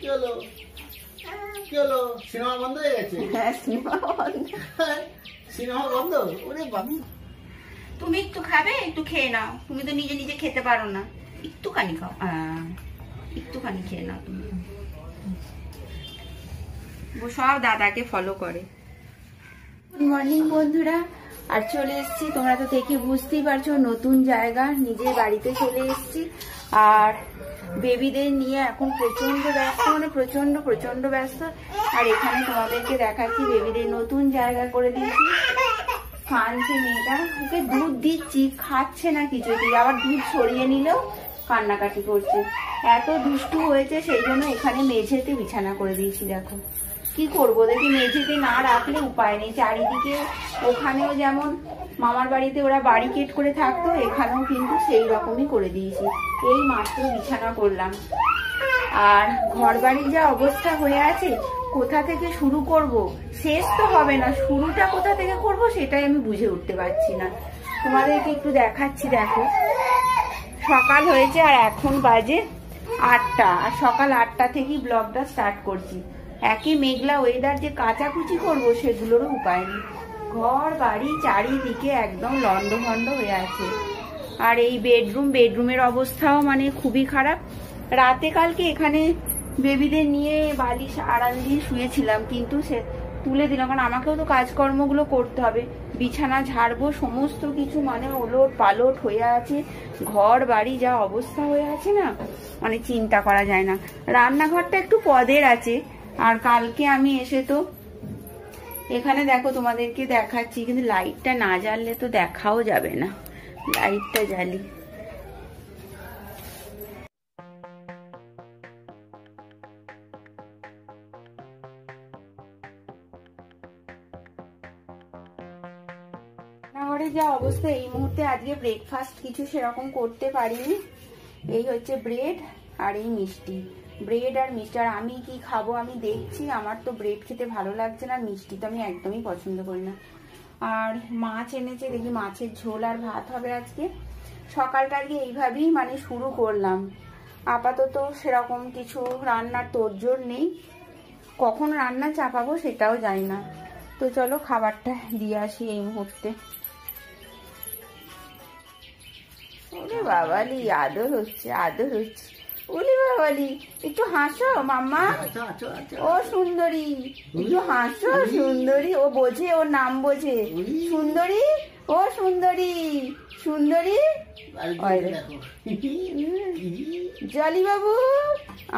চলো চলো, সিনেমা বন্ধ হয়ে গেছে। হ্যাঁ, সিনেমা বন্ধ। সিনেমা বন্ধ? ওরে বাবা, তুমি একটু খাবে, একটু খেয়ে নাও। তুমি তো নিজে নিজে খেতে পারো না, একটুখানি খাও। একটুখানি খেয়ে নাও তুমি। সব দাদাকে ফলো করে। গুড মর্নিং বন্ধুরা, আর চলে এসেছি, তোমরা তো দেখে বুঝতেই পারছো, নতুন জায়গা, নিজের বাড়িতে চলে এসেছি। আর বেবিদের নিয়ে এখন প্রচন্ড ব্যস্ত, মানে প্রচন্ড প্রচন্ড ব্যস্ত। আর এখানে তোমাদেরকে দেখাচ্ছি বেবিদের নতুন জায়গা করে দিয়েছি। কাঁদছে মেয়েটা, ওকে দুধ দিচ্ছি, খাচ্ছে না কিছুতেই, আবার দুধ সরিয়ে নিলেও কান্নাকাটি করছে। এত দুষ্টু হয়েছে, সেই জন্য এখানে মেঝেতে বিছানা করে দিয়েছি। দেখো কি করবো, দেখি মেঝেতে না রাখলে উপায় নেই। চারিদিকে, ওখানেও যেমন মামার বাড়িতে ওরা ব্যারিকেড করে থাকতো, এখানেও কিন্তু সেই রকমই করে দিয়েছি। এই মাত্র বিছানা করলাম। আর ঘর বাড়ির যা অবস্থা হয়ে আছে, কোথা থেকে শুরু করব, শেষ তো হবে না, শুরুটা কোথা থেকে করব সেটাই আমি বুঝে উঠতে পারছি না। তোমাদেরকে একটু দেখাচ্ছি। দেখো সকাল হয়েছে আর এখন বাজে 8টা, আর সকাল 8টা থেকেই ব্লগটা স্টার্ট করছি। একই মেঘলা ওয়েদার, যে কাচাকুচি করবো সেগুলোরও উপায় নেই। ঘর বাড়ি চারিদিকে একদম লন্ডভন্ড হয়ে আছে। আর এই বেডরুমের অবস্থাও মানে খুবই খারাপ। রাতে কালকে এখানে বেবিদের নিয়ে বালিশ আড়াল দিয়ে শুয়েছিলাম, কিন্তু সে তুলে দিলাম, কারণ আমাকেও তো কাজকর্মগুলো করতে হবে। বিছানা ঝাড়বো, সমস্ত কিছু মানে ওলট পালট হয়ে আছে। ঘর বাড়ি যা অবস্থা হয়ে আছে না, মানে চিন্তা করা যায় না। রান্নাঘরটা একটু পদের আছে। আর কালকে আমি এসে তো এখানে দেখো তোমাদেরকে দেখাচ্ছি, কিন্তু লাইটটা না জ্বাললে তো দেখাও যাবে না। লাইটটা জ্বালি। রান্নাঘরে যা অবস্থা এই মুহূর্তে, আজকে ব্রেকফাস্ট কিছু সেরকম করতে পারিনি। এই হচ্ছে ব্রেড আর এই মিষ্টি, ব্রেড আর মিষ্টি। আর আমি কি খাবো আমি দেখছি, আমার তো ব্রেড খেতে ভালো লাগছে না, মিষ্টি তো আমি একদমই পছন্দ করি না। আর মাছ এনেছে, দেখি মাছের ঝোল আর ভাত হবে আজকে। সকালটা আজকে এইভাবেই মানে শুরু করলাম। আপাতত সেরকম কিছু রান্নার তোড়জোড় নেই, কখন রান্না চাপাবো সেটাও জানি না। তো চলো খাবারটা দিয়ে আসি এই মুহূর্তে। ওরে বাবালি, আদর হচ্ছে, আদর হচ্ছে। ওরে বাবালি, একটু হাসো মাম্মা। ও সুন্দরী, একটু হাসো সুন্দরী। ও বোঝে, ওর নাম বোঝে। সুন্দরী, ও সুন্দরী, সুন্দরী। জলি বাবু,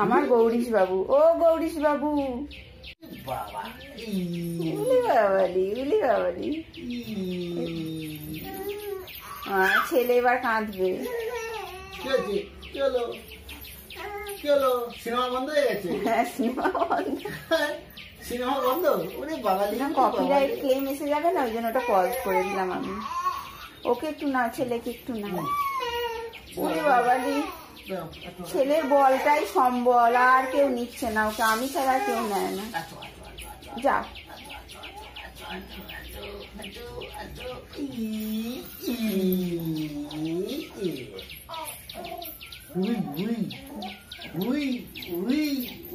আমার গৌরীশ বাবু। ও গৌরীশ বাবু। উলি বাবালি, উলি বাবালি। ছেলে এবার কাঁদবে। চলো চলো, সিনেমা বন্ধ হয়ে গেছে। হ্যাঁ, সিনেমা বন্ধ। সিনেমা বন্ধ? ওরে বাবা, কপিরাইট ক্লেম এসে যাবে না, ওই জন্য ওটা পজ করে দিলাম আমি। ওকে একটু না, ছেলেকে একটু না। ওরে বাবালি, ছেলের বলটাই সম্বল, আর কেউ নিচ্ছে না ওকে, আমি ছাড়া কেউ নেয় না। যা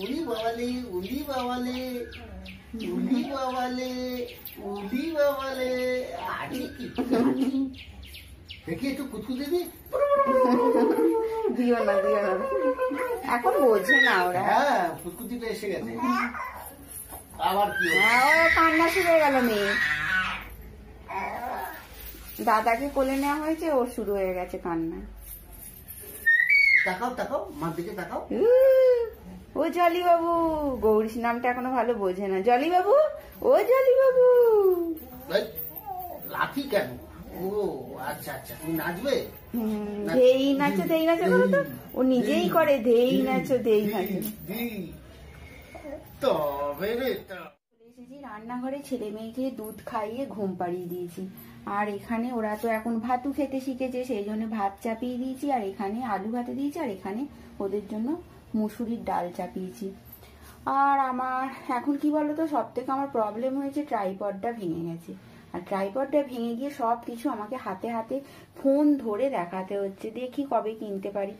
উলি বাবালে, উলি বাবালে, উলি বাবালে, উলি বাবালে। দেখি একটু কুতকুতে দি। দিও না, দিও না, এখন বোঝে না ওরা। হ্যাঁ, কুতকুতিটা এসে গেছে আবার। কি কান্না শুরু হয়ে গেল মেয়ে। দাদাকে কোলে নেওয়া হয়েছে, ও শুরু হয়ে গেছে কান্না। তাকাও তাকাও, মার দিকে তাকাও। ও জলি বাবু, গৌরীশ নামটা এখনো ভালো বোঝে না। জলি বাবু, ও জলি বাবু। লাঠি কেন? ও আচ্ছা আচ্ছা, তুমি নাচবে? ধেই নাচো, ধেই নাচো করো তো। ও নিজেই করে ধেই নাচো, ধেই নাচো। তবে রে, রান্নাঘরে ছেলে মেয়েকে দুধ খাইয়ে ঘুম পাড়িয়ে দিয়েছি। আর এখানে ওরা তো এখন ভাতু খেতে শিখেছে, সেই জন্য ভাত চাপিয়ে দিয়েছি। আর এখানে আলু ভাতে দিয়েছি, আর এখানে ওদের জন্য মুসুরির ডাল চাপিয়েছি। আর আমার এখন কি বলতো, সব থেকে আমার প্রবলেম হয়েছে, ট্রাইপডটা ভেঙে গেছে। আর ট্রাইপডটা ভেঙে গিয়ে সব কিছু আমাকে হাতে হাতে ফোন ধরে দেখাতে হচ্ছে। দেখি কবে কিনতে পারি।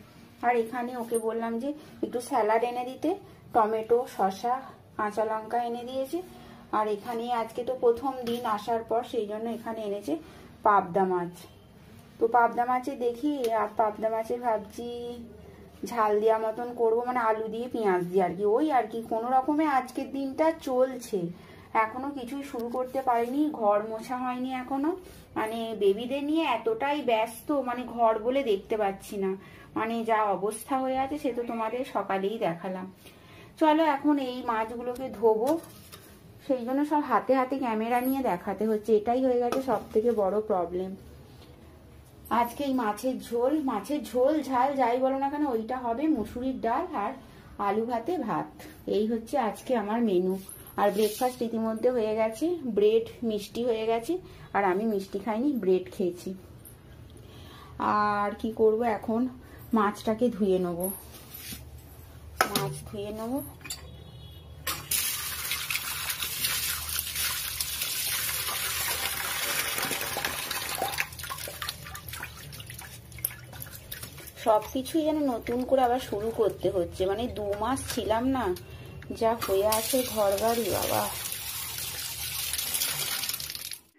আর এখানে ওকে বললাম যে একটু স্যালাড এনে দিতে, টমেটো, শসা, কাঁচা লঙ্কা এনে দিয়েছে। আর এখানে আজকে তো প্রথম দিন আসার পর, সেই জন্য এখানে এনেছে পাবদা মাছ। তো পাবদা মাছে দেখি, আর পাবদা মাছে ভাবছি ঝাল দেওয়া মতন করবো, মানে আলু দিয়ে পেঁয়াজ দিয়ে আর কি, ওই আর কি কোনো রকমে আজকের দিনটা চলছে। এখনো কিছুই শুরু করতে পারিনি, ঘর মোছা হয়নি এখনো, মানে বেবিদের নিয়ে এতটাই ব্যস্ত, মানে ঘর বলে দেখতে পাচ্ছি না, মানে যা অবস্থা হয়ে আছে সে তো তোমাদের সকালেই দেখালাম। চলো এখন এই মাছগুলোকে ধোবো, সেই জন্য সব হাতে হাতে ক্যামেরা নিয়ে দেখাতে হচ্ছে, এটাই হয়ে গেছে সব থেকে বড় প্রবলেম। আজকে এই মাছের ঝোল ঝাল যাই বলো না কেন ওইটা হবে, মুসুরির ডাল আর আলু ভাতে ভাত, এই হচ্ছে আজকে আমার মেনু। আর ব্রেকফাস্ট ইতিমধ্যে হয়ে গেছে, ব্রেড মিষ্টি হয়ে গেছে, আর আমি মিষ্টি খাইনি, ব্রেড খেয়েছি। আর কি করব এখন, মাছটাকে ধুয়ে নেব, মাছ ধুয়ে নেব। সবকিছুই যেন নতুন করে আবার শুরু করতে হচ্ছে, মানে 2 মাস ছিলাম না, যা হয়ে আছে ঘর বাড়ি, বাবা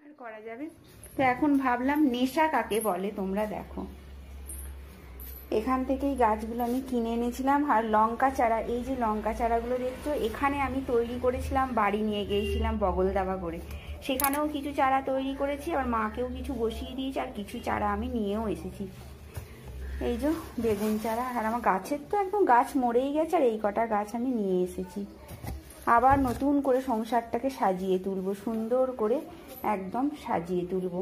আর করা যাবে। তো এখন ভাবলাম নেশা কাকে বলে তোমরা দেখো, এখান থেকেই গাছগুলো আমি কিনে এনেছিলাম। আর লঙ্কা চারা, এই যে লঙ্কা চারাগুলো দেখছো, এখানে আমি তৈরি করেছিলাম, বাড়ি নিয়ে গিয়েছিলাম বগল দাবা করে, সেখানেও কিছু চারা তৈরি করেছি, আবার মাকেও কিছু বসিয়ে দিয়েছি, আর কিছু চারা আমি নিয়েও এসেছি। এই যে বেগুন চারা, আর আমার গাছের তো একদম গাছ মরেই গেছে, আর এই কটা গাছ আমি নিয়ে এসেছি। আবার নতুন করে সংসারটাকে সাজিয়ে তুলবো, সুন্দর করে একদম সাজিয়ে তুলবো।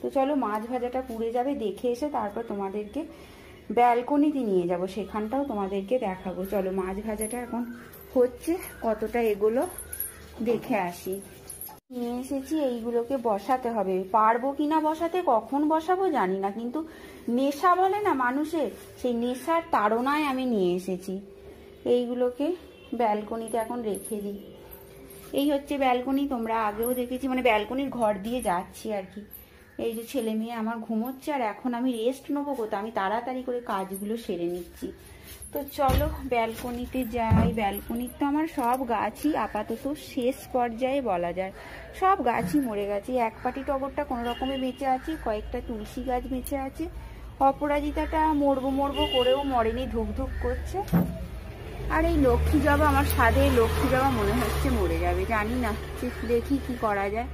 তো চলো মাছ ভাজাটা পুড়ে যাবে, দেখে এসে তারপর তোমাদেরকে ব্যালকনিতে নিয়ে যাব, সেখানটাও তোমাদেরকে দেখাবো। চলো মাছ ভাজাটা এখন হচ্ছে, কতটা এগুলো দেখে আসি। নিয়ে এসেছি, এইগুলোকে বসাতে হবে, পারবো কিনা বসাতে, কখন বসাবো জানি না, কিন্তু নেশা বলে না মানুষের, সেই নেশার তাড়নায় আমি নিয়ে এসেছি। এইগুলোকে ব্যালকনিতে এখন রেখে দিই। এই হচ্ছে ব্যালকনি, তোমরা আগেও দেখেছি, মানে ব্যালকনির ঘর দিয়ে যাচ্ছি আর কি। এই যে ছেলে মেয়ে আমার ঘুমোচ্ছে, আর এখন আমি রেস্ট নেবো কোথাও, আমি তাড়াতাড়ি করে কাজগুলো সেরে নিচ্ছি। তো চলো ব্যালকনিতে যাই। ব্যালকনির তো আমার সব গাছই আপাতত শেষ পর্যায়ে বলা যায়, সব গাছই মরে গেছে। এক পাটি টগরটা কোনো রকমে বেঁচে আছে, কয়েকটা তুলসী গাছ বেঁচে আছে, অপরাজিতাটা মরবো করেও মরেনি, ধুক করছে। আর এই লক্ষ্মী জবা, আমার সাধে লক্ষ্মী জবা মনে হচ্ছে মরে যাবে, জানি না, দেখি কি করা যায়।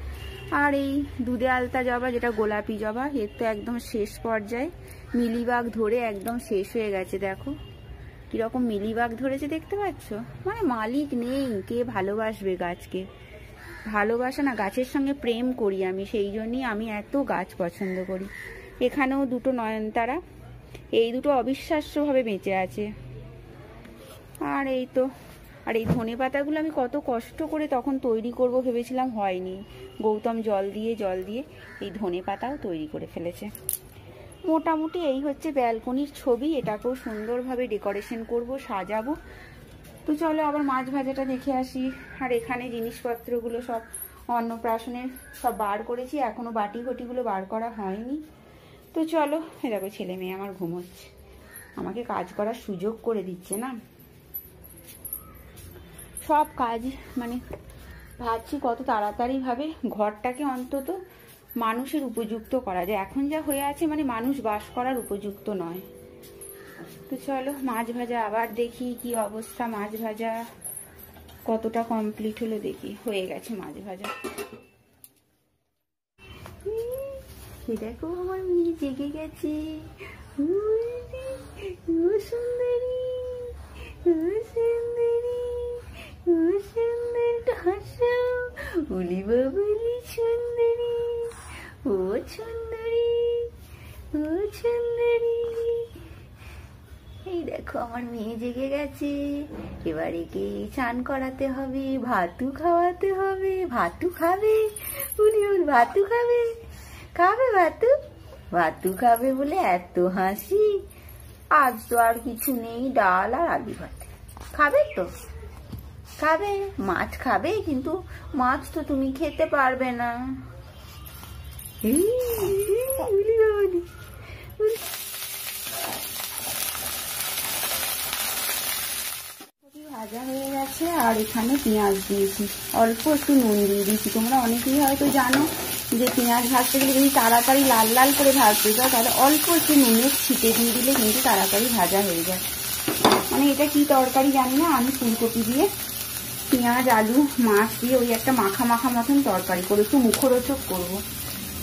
আর এই দুধে আলতা জবা, যেটা গোলাপি জবা, এর তো একদম শেষ পর্যায়ে, মিলিবাগ ধরে একদম শেষ হয়ে গেছে। দেখো কিরকম মিলিবাগ ধরেছে, দেখতে পাচ্ছ, মানে মালিক নেই, কে ভালোবাসবে গাছকে, ভালোবাসা না, গাছের সঙ্গে প্রেম করি আমি, সেই জন্যই আমি এত গাছ পছন্দ করি। এখানেও দুটো নয়নতারা, এই দুটো অবিশ্বাস্যভাবে বেঁচে আছে। আর এই তো, আর এই ধনে পাতাগুলো আমি কত কষ্ট করে তখন তৈরি করব ভেবেছিলাম, হয়নি। গৌতম জল দিয়ে এই ধনে পাতাও তৈরি করে ফেলেছে। মোটামুটি এই হচ্ছে ব্যালকনির ছবি, এটাকেও সুন্দরভাবে ডেকোরেশন করব, সাজাবো। তো চলো আবার মাছ ভাজাটা দেখে আসি। আর এখানে জিনিসপত্রগুলো সব অন্নপ্রাশনের সব বার করেছি, এখনো বাটি ঘটিগুলো বার করা হয়নি। তো চলো, দেখো ছেলে মেয়ে আমার ঘুমোচ্ছে, আমাকে কাজ করার সুযোগ করে দিচ্ছে না। সব কাজ মানে ভাবছি কত তাড়াতাড়ি ভাবে ঘরটাকে অন্তত মানুষের উপযুক্ত করা যায়, এখন যা হয়ে আছে মানে মানুষ বাস করার উপযুক্ত নয়। তো চলো মাছ ভাজা আবার দেখি কি অবস্থা, মাছ ভাজা কতটা কমপ্লিট হলো দেখি। হয়ে গেছে মাছ ভাজা। দেখো আমার মেয়ে জেগে গেছে, সুন্দরী সুন্দরী সুন্দর হাসা, উলি বাবুলি সুন্দরী, ও সুন্দরী ও সুন্দরী। এই দেখো আমার মেয়ে জেগে গেছে, এবার একে চান করাতে হবে, ভাতু খাওয়াতে হবে। ভাতু খাবে, উনি ভাতু খাবে, খাবে ভাতু, ভাতু খাবে বলে এত হাসি। আজ তো আর কিছু নেই, ডাল আর আলু ভাত খাবে, তো খাবে, মাছ খাবে, কিন্তু মাছ তো তুমি খেতে পারবে না। ভাজা হয়ে গেছে আর এখানে পেঁয়াজ দিয়েছি, অল্প একটু নুন দিয়ে দিয়েছি। তোমরা অনেকেই হয়তো জানো যে পেঁয়াজ ভাজতে গেলে যদি তাড়াতাড়ি লাল লাল করে ভাজতে চাও তাহলে অল্প একটু নুনের ছিটে দিয়ে দিলে কিন্তু তাড়াতাড়ি ভাজা হয়ে যায়। মানে এটা কি তরকারি জানি না, আমি ফুলকপি দিয়ে পেঁয়াজ আলু মাছ দিয়ে ওই একটা মাখা মাখা মতন তরকারি করে একটু মুখরোচক করবো।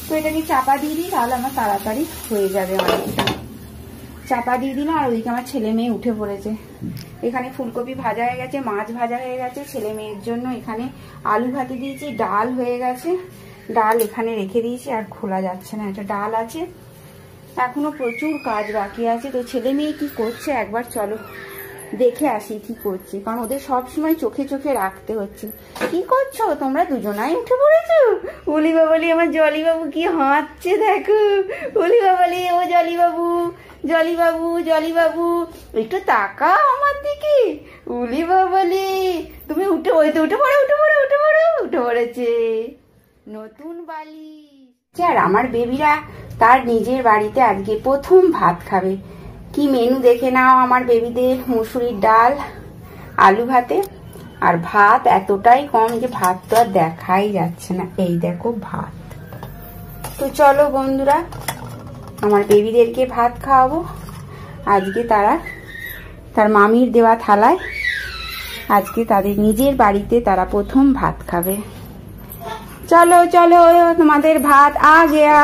তো এটাকে চাপা দিয়ে দিই, তাহলে আমার তাড়াতাড়ি হয়ে যাবে অনেকটা। চাপা দিয়ে দিলাম আর ওইদিকে আমার ছেলে মেয়ে উঠে পড়েছে। এখানে ফুলকপি ভাজা হয়ে গেছে, মাছ ভাজা হয়ে গেছে, ছেলে মেয়ের জন্য এখানে আলু ভাতে দিয়েছি, ডাল হয়ে গেছে, ডাল এখানে রেখে দিয়েছি আর খোলা যাচ্ছে না, এটা ডাল আছে। এখনো প্রচুর কাজ বাকি আছে। তো ছেলে মেয়ে কি করছে একবার চলো দেখে আসি কি করছে, কারণ ওদের সবসময় চোখে চোখে রাখতে হচ্ছে। কি করছো তোমরা? দুজনাই উঠে পড়েছো? বলি বাবলি, আমার জলি বাবু কি হাঁটছে দেখো। বলি বাবলি, ও জলি বাবু, জলি বাবু, জলি বাবু একটু তাকাও আমার দিকে। উলি বাবলি তুমি উঠে, ওই তো উঠে পড়ো, উঠে পড়ো, উঠে পড়ো, উঠে পড়েছে নতুন বালি। আর আমার বেবিরা তার নিজের বাড়িতে আজকে প্রথম ভাত খাবে। কি মেনু দেখে নাও আমার বেবিদের, মুসুরির ডাল আলু ভাতে, আর ভাত এতটাই কম যে ভাত তো আর দেখাই যাচ্ছে না। এই দেখো ভাত। তো চলো বন্ধুরা, আমার বেবিদেরকে ভাত খাওয়াবো। আজকে তারা তার মামির দেওয়া থালায়, আজকে তাদের নিজের বাড়িতে তারা প্রথম ভাত খাবে। চলো চলো, তোমাদের ভাত আ গেয়া।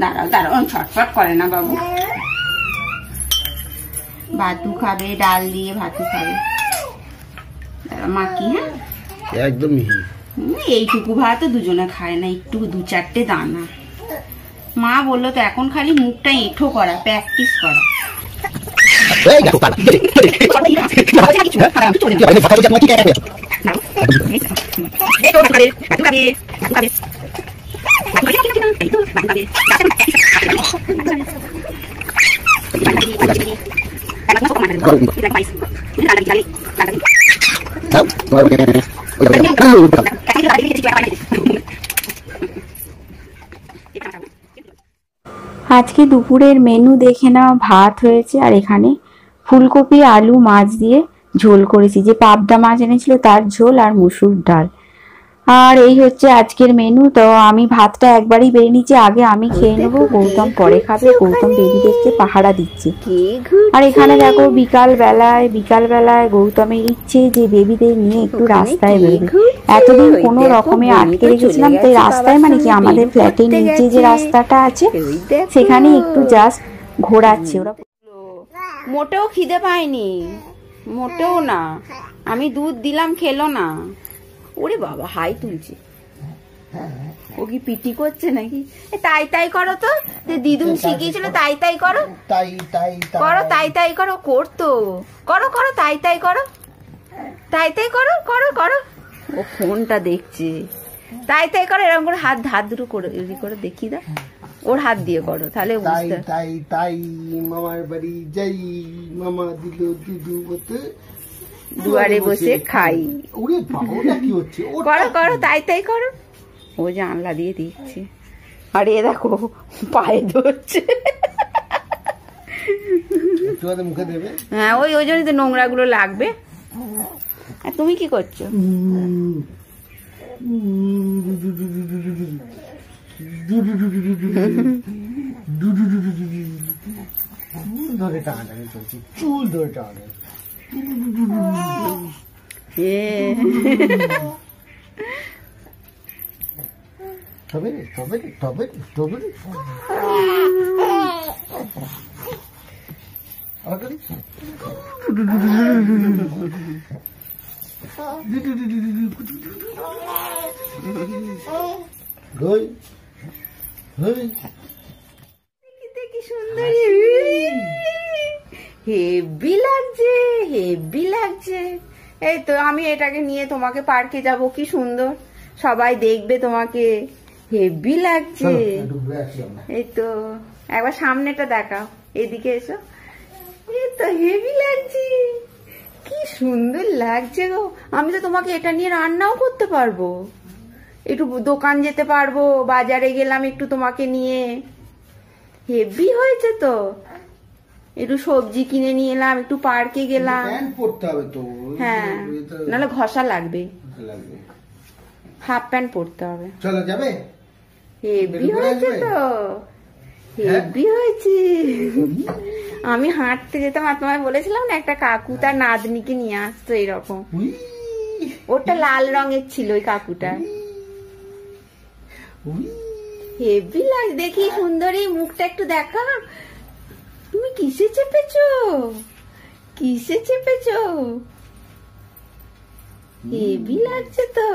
দাঁড়াও দাঁড়াও, ছটফট করে না বাবু। ভাতু খাবে, ডাল দিয়ে ভাতু খাবে। মাকি, হ্যাঁ একদম এইটুকু ভাত দুজনে খায় না, একটু দু চারটে দানা। মা বললো তো এখন খালি মুখটা এঁঠো করা, প্র্যাকটিস করা। আজকে দুপুরের মেনু দেখে নাও, ভাত হয়েছে আর এখানে ফুলকপি আলু মাছ দিয়ে ঝোল করেছি, যে পাবদা মাছ এনেছিল তার ঝোল আর মুসুর ডাল। আর এই হচ্ছে আজকের মেনু। তো আমি ভাতটা একবারই বেড়ে নিচ্ছি, আগে আমি খেয়ে নেবো, গৌতম পরে খাবে। গৌতম বেবিদেরকে পাহারা দিচ্ছে। আর এখানে দেখো বিকাল বেলায় গৌতমের ইচ্ছে যে বেবিদের নিয়ে একটু রাস্তায় বেরোবে। এতদিন কোনো রকমে আটকে রেখেছিলাম, তাই রাস্তায় মানে কি আমাদের ফ্ল্যাটের নিচে যে রাস্তাটা আছে সেখানে একটু জাস্ট ঘোরাচ্ছে ওরা। মোটেও খিদে পায়নি, মোটেও না। আমি দুধ দিলাম, খেলো না। ওরে বাবা, হাই তুলছে। ও কি পিটি করছে নাকি? তাই তাই করো তো, দিদুন শিখিয়েছিল তাই তাই করো, তাই তাই করো, তাই তাই করো, করতো করো করো, তাই তাই করো, তাই তাই করো, করো করো। ও ফোনটা দেখছে, তাই তাই করো। এরকম করে হাত হাত দুটো করে করে দেখি দাও, ওর হাত দিয়ে করো, তাহলে বুঝতে। তাই তাই মামার বাড়ি যাই, মামা দিল দুধু মতো দুয়ারে বসে খাই। ওরে বাবা, ওটা কি হচ্ছে? করো করো, তাই তাই করো। ও জানলা দিয়ে দেখছে। আর এ দেখো পায়ে ধরছে। মুখে দেবে। হ্যাঁ, ওই ওই জন্যই তো নোংরা গুলো লাগবে। আর তুমি কি করছো? ধরে টানাটানি চলছে, চুল ধরে টানাটানি। তবে তবে তবে তবে কি সুন্দর, হেভি লাগছে, হেভি লাগছে। এই তো আমি এটাকে নিয়ে তোমাকে পার্কে যাব, কি সুন্দর, সবাই দেখবে তোমাকে, হেভি লাগছে। এই তো একবার সামনেটা দেখাও, এদিকে এসো। এই তো হেভি লাগছে, কি সুন্দর লাগছে গো। আমি তো তোমাকে এটা নিয়ে রান্নাও করতে পারবো, একটু দোকান যেতে পারবো, বাজারে গেলাম একটু তোমাকে নিয়ে। হেভি হয়েছে তো, একটু সবজি কিনে নিয়ে এলাম, একটু পার্কে গেলাম। প্যান্ট পরতে হবে তো। হ্যাঁ, নাহলে ঘষা লাগবে। লাগবে। হাফ প্যান্ট পরতে হবে। চলো যাবে? হেভি হয়েছে তো, হেভি হয়েছে। আমি হাঁটতে যেতাম আর তোমায় বলেছিলাম না একটা কাকু তার নাতনিকে নিয়ে আসতো এরকম। ওটা লাল রঙের ছিল ওই কাকুটা। হেভি লাগে। দেখি সুন্দরী মুখটা একটু দেখা। তুমি কিসে চেপেছো? কিসে চেপেছো? হেভি লাগছে তো।